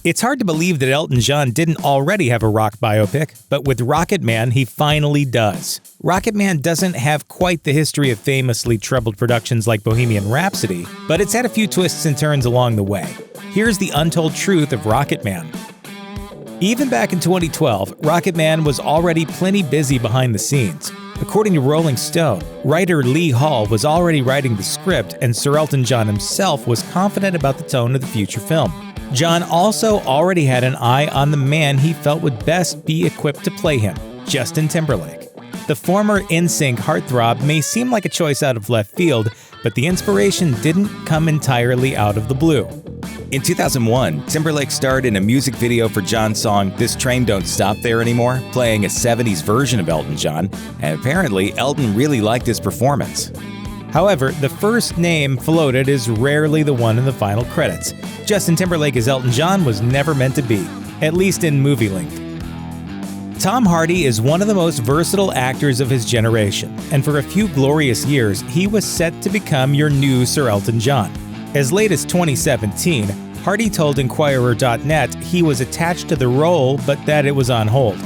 It's hard to believe that Elton John didn't already have a rock biopic, but with Rocket Man, he finally does. Rocket Man doesn't have quite the history of famously troubled productions like Bohemian Rhapsody, but it's had a few twists and turns along the way. Here's the untold truth of Rocket Man. Even back in 2012, Rocket Man was already plenty busy behind the scenes. According to Rolling Stone, writer Lee Hall was already writing the script, and Sir Elton John himself was confident about the tone of the future film. John also already had an eye on the man he felt would best be equipped to play him, Justin Timberlake. The former NSYNC heartthrob may seem like a choice out of left field, but the inspiration didn't come entirely out of the blue. In 2001, Timberlake starred in a music video for John's song This Train Don't Stop There Anymore, playing a 70s version of Elton John, and apparently Elton really liked his performance. However, the first name floated is rarely the one in the final credits. Justin Timberlake as Elton John was never meant to be, at least in movie length. Tom Hardy is one of the most versatile actors of his generation, and for a few glorious years, he was set to become your new Sir Elton John. As late as 2017, Hardy told Inquirer.net he was attached to the role, but that it was on hold.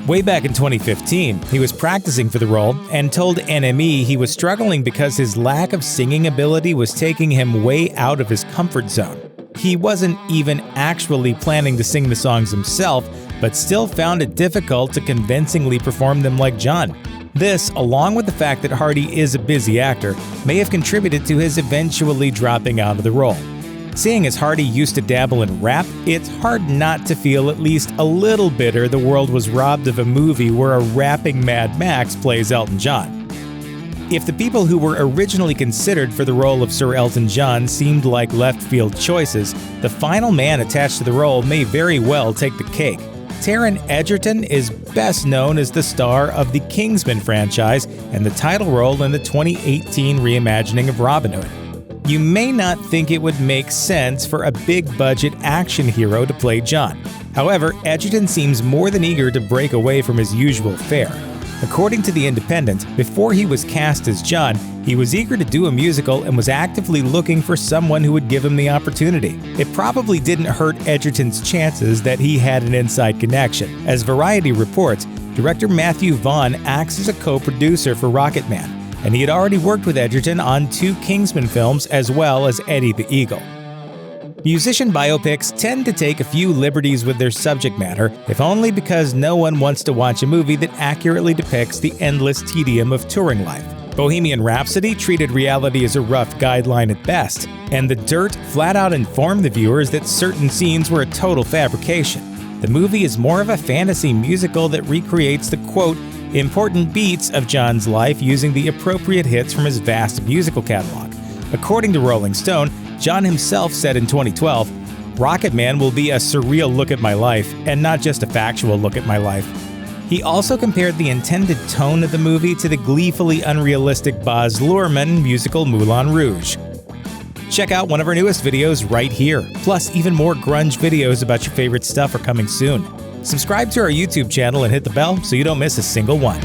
Way back in 2015, he was practicing for the role and told NME he was struggling because his lack of singing ability was taking him way out of his comfort zone. He wasn't even actually planning to sing the songs himself, but still found it difficult to convincingly perform them like John. This, along with the fact that Hardy is a busy actor, may have contributed to his eventually dropping out of the role. Seeing as Hardy used to dabble in rap, it's hard not to feel at least a little bitter the world was robbed of a movie where a rapping Mad Max plays Elton John. If the people who were originally considered for the role of Sir Elton John seemed like left-field choices, the final man attached to the role may very well take the cake. Taron Egerton is best known as the star of the Kingsman franchise and the title role in the 2018 reimagining of Robin Hood. You may not think it would make sense for a big-budget action hero to play John. However, Egerton seems more than eager to break away from his usual fare. According to The Independent, before he was cast as John, he was eager to do a musical and was actively looking for someone who would give him the opportunity. It probably didn't hurt Egerton's chances that he had an inside connection. As Variety reports, director Matthew Vaughn acts as a co-producer for Rocket Man, and he had already worked with Egerton on 2 Kingsman films as well as Eddie the Eagle. Musician biopics tend to take a few liberties with their subject matter, if only because no one wants to watch a movie that accurately depicts the endless tedium of touring life. Bohemian Rhapsody treated reality as a rough guideline at best, and The Dirt flat out informed the viewers that certain scenes were a total fabrication. The movie is more of a fantasy musical that recreates the, quote, important beats of John's life using the appropriate hits from his vast musical catalog. According to Rolling Stone, John himself said in 2012, Rocket Man will be a surreal look at my life, and not just a factual look at my life. He also compared the intended tone of the movie to the gleefully unrealistic Baz Luhrmann musical Moulin Rouge. Check out one of our newest videos right here. Plus, even more grunge videos about your favorite stuff are coming soon. Subscribe to our YouTube channel and hit the bell so you don't miss a single one.